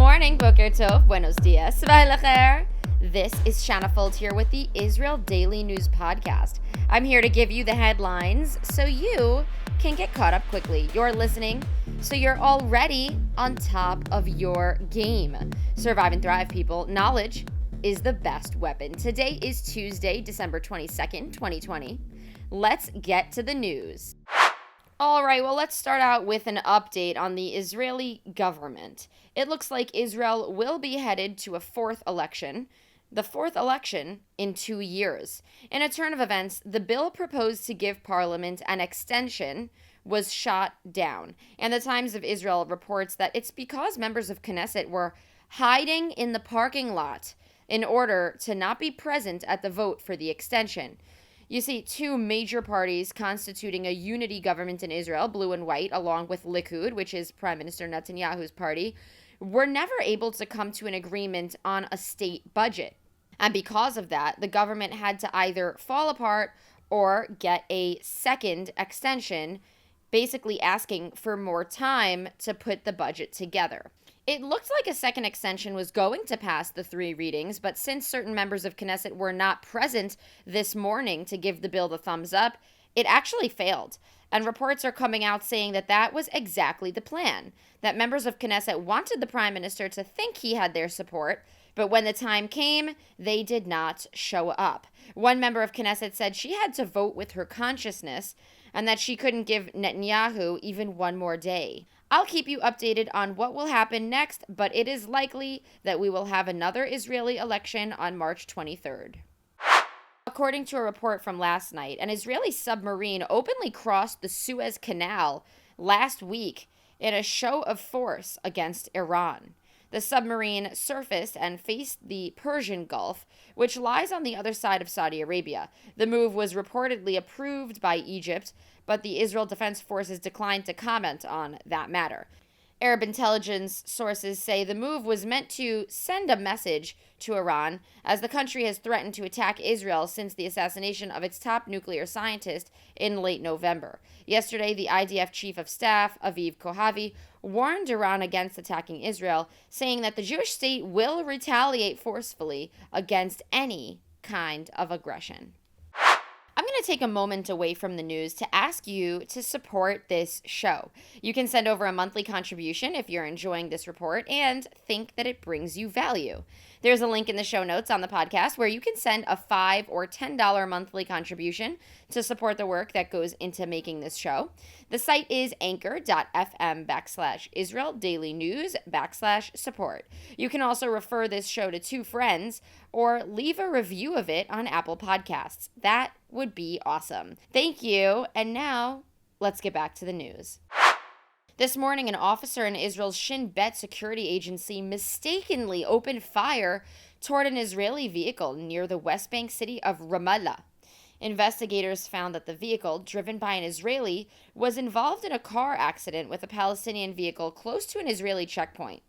morning, Boker Tov, buenos dias, Sabah al-Khair. This is Shanafold here with the Israel Daily News Podcast. I'm here to give you the headlines so you can get caught up quickly. You're listening, so you're already on top of your game. Survive and thrive, people. Knowledge is the best weapon. Today is Tuesday, December 22nd, 2020. Let's get to the news. All right, well, let's start out with an update on the Israeli government. It looks like Israel will be headed to a fourth election, the fourth election in 2 years. In a turn of events, the bill proposed to give parliament an extension was shot down. And the Times of Israel reports that it's because members of Knesset were hiding in the parking lot in order to not be present at the vote for the extension. You see, two major parties constituting a unity government in Israel, blue and white, along with Likud, which is Prime Minister Netanyahu's party, were never able to come to an agreement on a state budget. And because of that, the government had to either fall apart or get a second extension, basically asking for more time to put the budget together. It looked like a second extension was going to pass the 3 readings, but since certain members of Knesset were not present this morning to give the bill the thumbs up, it actually failed. And reports are coming out saying that that was exactly the plan, that members of Knesset wanted the prime minister to think he had their support, but when the time came, they did not show up. One member of Knesset said she had to vote with her consciousness and that she couldn't give Netanyahu even one more day. I'll keep you updated on what will happen next, but it is likely that we will have another Israeli election on March 23rd. According to a report from last night, an Israeli submarine openly crossed the Suez Canal last week in a show of force against Iran. The submarine surfaced and faced the Persian Gulf, which lies on the other side of Saudi Arabia. The move was reportedly approved by Egypt, but the Israel Defense Forces declined to comment on that matter. Arab intelligence sources say the move was meant to send a message to Iran, as the country has threatened to attack Israel since the assassination of its top nuclear scientist in late November. Yesterday, the IDF Chief of Staff, Aviv Kohavi, warned Iran against attacking Israel, saying that the Jewish state will retaliate forcefully against any kind of aggression. I'm going to take a moment away from the news to ask you to support this show. You can send over a monthly contribution if you're enjoying this report and think that it brings you value. There's a link in the show notes on the podcast where you can send a $5 or $10 monthly contribution to support the work that goes into making this show. The site is anchor.fm/Israel Daily News /support. You can also refer this show to 2 friends or leave a review of it on Apple Podcasts. That would be awesome. Thank you. And now let's get back to the news. This morning, an officer in Israel's Shin security agency mistakenly opened fire toward an Israeli vehicle near the West Bank city of Ramallah. Investigators found that the vehicle, driven by an Israeli, was involved in a car accident with a Palestinian vehicle close to an Israeli checkpoint.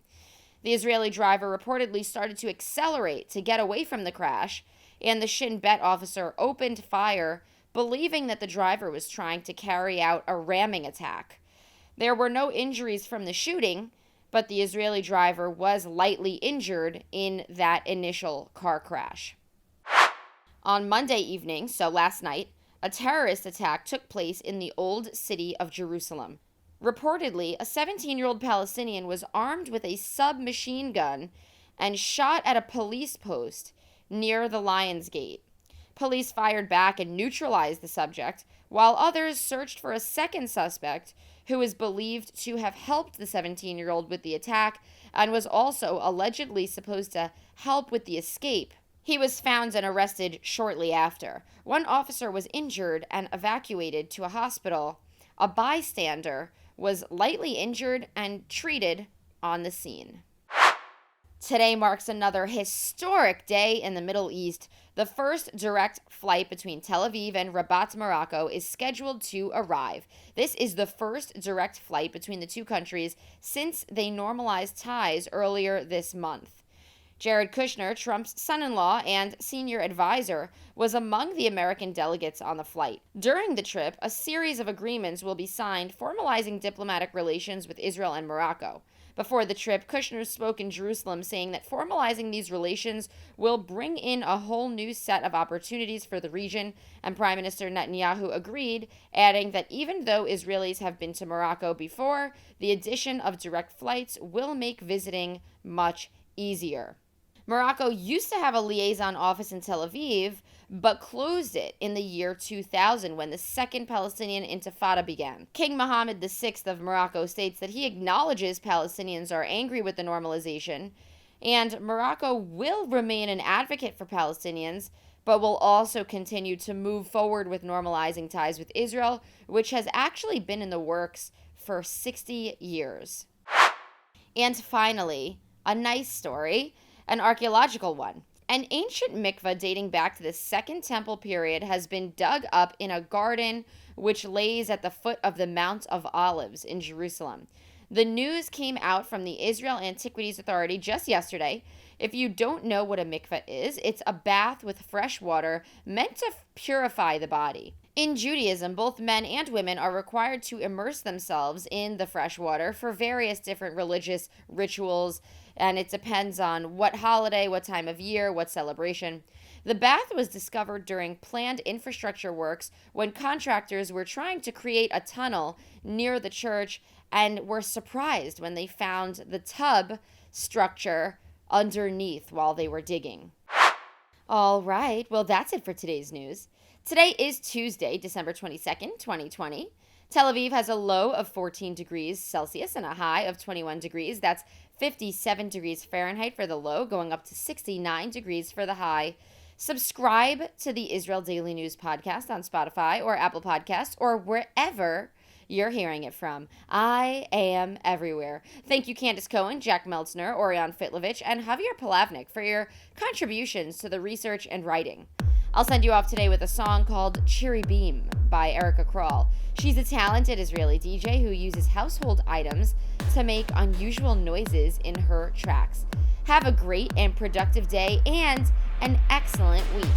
The Israeli driver reportedly started to accelerate to get away from the crash, and the Shin officer opened fire, believing that the driver was trying to carry out a ramming attack. There were no injuries from the shooting, but the Israeli driver was lightly injured in that initial car crash. On Monday evening, so last night, a terrorist attack took place in the old city of Jerusalem. Reportedly, a 17-year-old Palestinian was armed with a submachine gun and shot at a police post near the Lions Gate. Police fired back and neutralized the subject, while others searched for a second suspect who is believed to have helped the 17-year-old with the attack and was also allegedly supposed to help with the escape. He was found and arrested shortly after. One officer was injured and evacuated to a hospital. A bystander was lightly injured and treated on the scene. Today marks another historic day in the Middle East. The first direct flight between Tel Aviv and Rabat, Morocco, is scheduled to arrive. This is the first direct flight between the two countries since they normalized ties earlier this month. Jared Kushner, Trump's son-in-law and senior advisor, was among the American delegates on the flight. During the trip, a series of agreements will be signed formalizing diplomatic relations with Israel and Morocco. Before the trip, Kushner spoke in Jerusalem, saying that formalizing these relations will bring in a whole new set of opportunities for the region, and Prime Minister Netanyahu agreed, adding that even though Israelis have been to Morocco before, the addition of direct flights will make visiting much easier. Morocco used to have a liaison office in Tel Aviv, but closed it in the year 2000 when the Second Palestinian Intifada began. King Mohammed VI of Morocco states that he acknowledges Palestinians are angry with the normalization, and Morocco will remain an advocate for Palestinians, but will also continue to move forward with normalizing ties with Israel, which has actually been in the works for 60 years. And finally, a nice story. An archaeological one. An ancient mikveh dating back to the Second Temple period has been dug up in a garden which lays at the foot of the Mount of Olives in Jerusalem. The news came out from the Israel Antiquities Authority just yesterday. If you don't know what a mikveh is, it's a bath with fresh water meant to purify the body. In Judaism, both men and women are required to immerse themselves in the fresh water for various different religious rituals, and it depends on what holiday, what time of year, what celebration. The bath was discovered during planned infrastructure works when contractors were trying to create a tunnel near the church and were surprised when they found the tub structure underneath while they were digging. All right, well, that's it for today's news. Today is Tuesday, December 22nd, 2020. Tel Aviv has a low of 14 degrees Celsius and a high of 21 degrees. That's 57 degrees Fahrenheit for the low, going up to 69 degrees for the high. Subscribe to the Israel Daily News podcast on Spotify or Apple Podcasts or wherever you're hearing it from. I am everywhere. Thank you, Candace Cohen, Jack Meltzner, Orion Fitlovich, and Javier Palavnik for your contributions to the research and writing. I'll send you off today with a song called Cheery Beam by Erica Krall. She's a talented Israeli DJ who uses household items to make unusual noises in her tracks. Have a great and productive day and an excellent week.